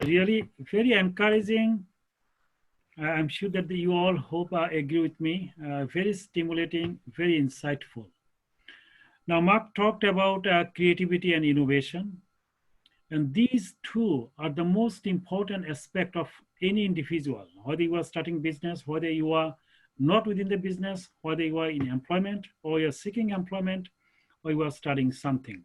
really very encouraging. I'm sure that you all hope agree with me. Very stimulating, very insightful. Now, Mark talked about creativity and innovation, and these two are the most important aspect of any individual, whether you are starting business, whether you are not within the business, whether you are in employment or you're seeking employment or you are starting something.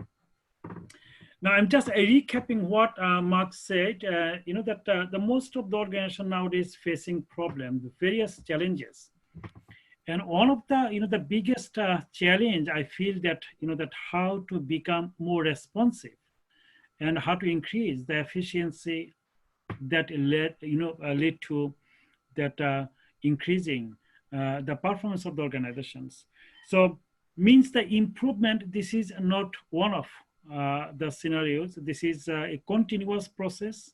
Now, I'm just recapping what Mark said. That the most of the organization nowadays facing problems, various challenges, and one of the the biggest challenge I feel that that how to become more responsive and how to increase the efficiency that lead to that increasing the performance of the organizations. So means the improvement. This is not one of the scenarios. This is a continuous process.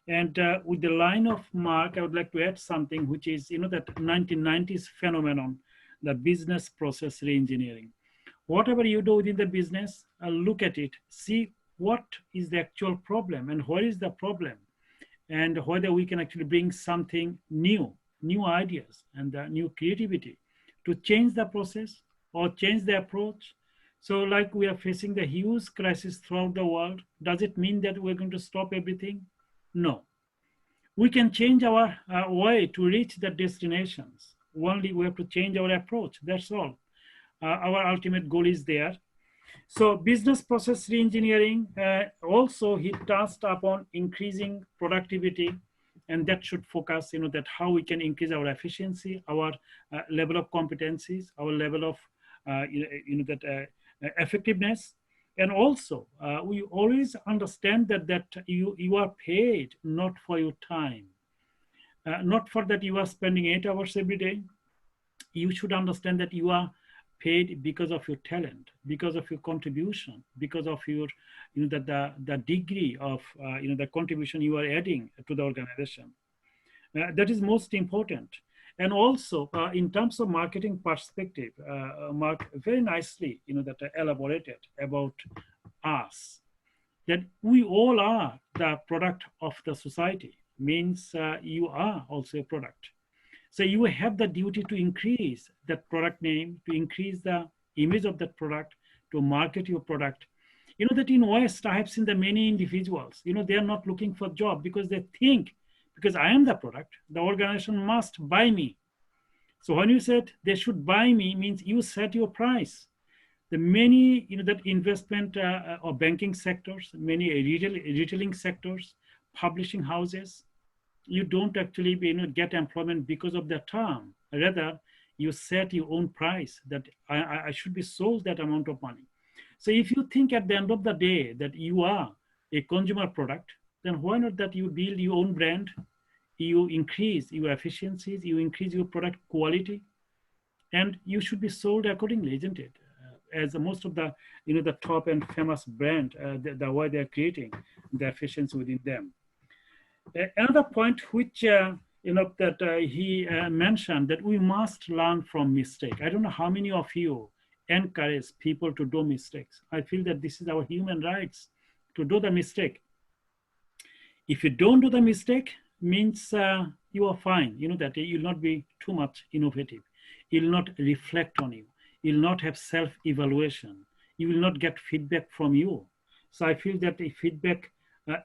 And with the line of Mark, I would like to add something, which is that 1990s phenomenon, the business process reengineering. Whatever you do within the business, look at it, see what is the actual problem and what is the problem, and whether we can actually bring something new ideas and new creativity to change the process or change the approach. So like we are facing the huge crisis throughout the world, does it mean that we're going to stop everything? No. We can change our way to reach the destinations. Only we have to change our approach, that's all. Our ultimate goal is there. So business process reengineering, also he touched upon increasing productivity, and that should focus, that how we can increase our efficiency, our level of competencies, our level of, effectiveness. And also, we always understand that you are paid not for your time, not for that you are spending 8 hours every day. You should understand that you are paid because of your talent, because of your contribution, because of your, the degree of, the contribution you are adding to the organization. That is most important. And also, in terms of marketing perspective, Mark very nicely, that elaborated about us, that we all are the product of the society, means you are also a product. So you have the duty to increase that product name, to increase the image of that product, to market your product. That in West, I have seen the many individuals, they are not looking for job because they think, because I am the product, the organization must buy me. So when you said they should buy me, means you set your price. The many, that investment or banking sectors, many retailing sectors, publishing houses, you don't actually get employment because of the term. Rather, you set your own price that I should be sold that amount of money. So if you think at the end of the day that you are a consumer product, then why not that you build your own brand, you increase your efficiencies, you increase your product quality, and you should be sold accordingly, isn't it? As most of the, the top and famous brand, the way they're creating the efficiency within them. Another point which that he mentioned, that we must learn from mistake. I don't know how many of you encourage people to do mistakes. I feel that this is our human rights to do the mistake. If you don't do the mistake, means you are fine. That you'll not be too much innovative. You'll not reflect on you. You'll not have self-evaluation. You will not get feedback from you. So I feel that the feedback,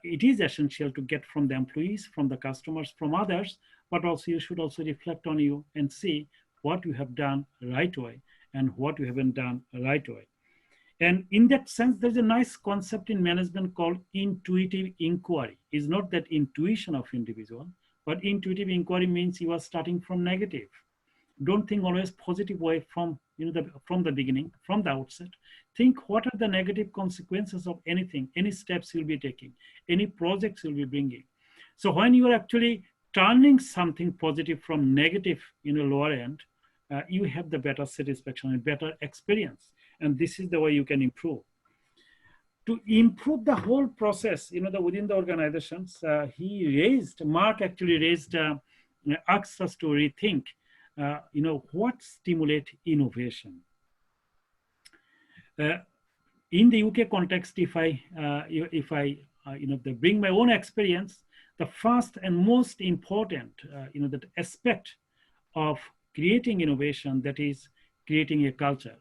it is essential to get from the employees, from the customers, from others, but also you should also reflect on you and see what you have done right way and what you haven't done right way. And in that sense, there's a nice concept in management called intuitive inquiry. It's not that intuition of individual, but intuitive inquiry means you are starting from negative. Don't think always positive way from from the beginning, from the outset. Think what are the negative consequences of anything, any steps you'll be taking, any projects you'll be bringing. So when you are actually turning something positive from negative lower end, you have the better satisfaction and better experience. And this is the way you can improve. To improve the whole process, within the organizations, Mark actually raised, asked us to rethink, what stimulate innovation. In the UK context, if I bring my own experience, the first and most important, that aspect of creating innovation, that is creating a culture.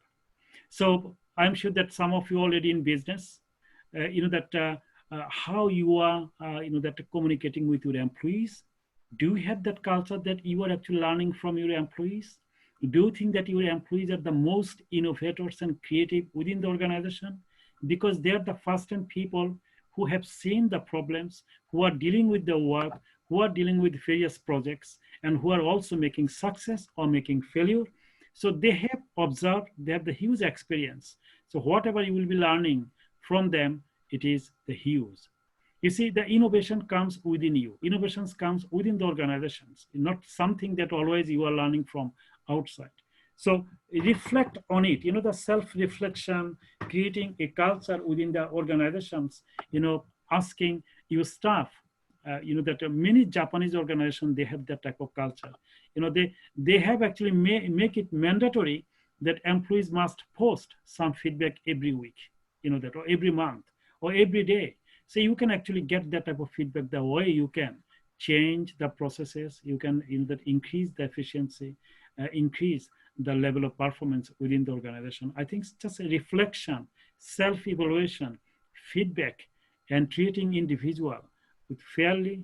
So I'm sure that some of you already in business, that how you are, that communicating with your employees. Do you have that culture that you are actually learning from your employees? Do you think that your employees are the most innovators and creative within the organization? Because they're the first-hand people who have seen the problems, who are dealing with the work, who are dealing with various projects, and who are also making success or making failure. So they have observed, they have the huge experience. So whatever you will be learning from them, it is the huge. You see, the innovation comes within you. Innovations comes within the organizations, not something that always you are learning from outside. So reflect on it, the self-reflection, creating a culture within the organizations, asking your staff, that many Japanese organizations, they have that type of culture. They have actually make it mandatory that employees must post some feedback every week, that, or every month or every day. So you can actually get that type of feedback the way you can change the processes, you can that increase the efficiency, increase the level of performance within the organization. I think it's just a reflection, self-evaluation, feedback, and treating individual with fairly,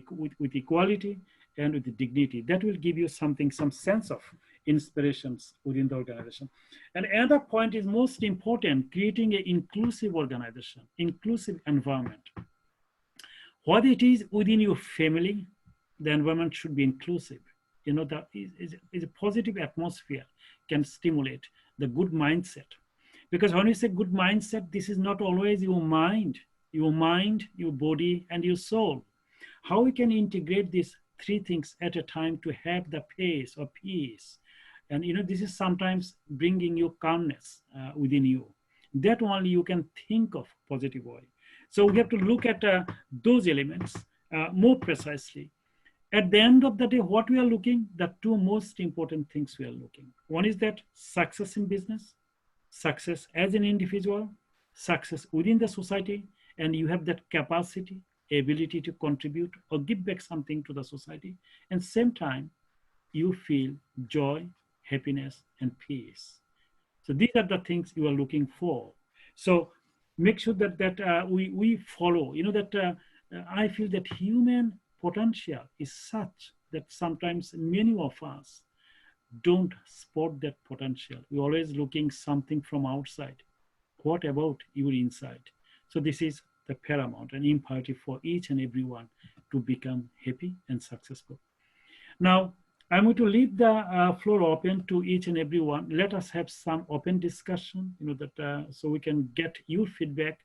with equality, and with dignity. That will give you some sense of inspirations within the organization. And another point is most important, creating an inclusive organization, inclusive environment. What it is within your family, the environment should be inclusive. That is a positive atmosphere can stimulate the good mindset. Because when we say good mindset, this is not always your mind, your body, and your soul. How we can integrate these three things at a time to have the pace or peace. And this is sometimes bringing you calmness within you. That only you can think of positive way. So we have to look at those elements more precisely. At the end of the day, what we are looking, the two most important things we are looking. One is that success in business, success as an individual, success within the society, and you have that capacity, ability to contribute or give back something to the society. And same time, you feel joy, happiness, and peace. So these are the things you are looking for. So make sure that we follow, that I feel that human potential is such that sometimes many of us don't spot that potential. We're always looking something from outside. What about your inside? So this is the paramount and imperative for each and everyone to become happy and successful. Now, I'm going to leave the floor open to each and everyone. Let us have some open discussion, so we can get your feedback.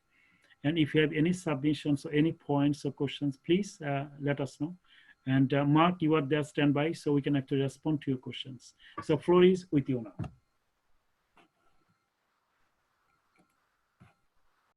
And if you have any submissions or any points or questions, please let us know. And Mark, you are there, standby, so we can actually respond to your questions. So floor is with you now.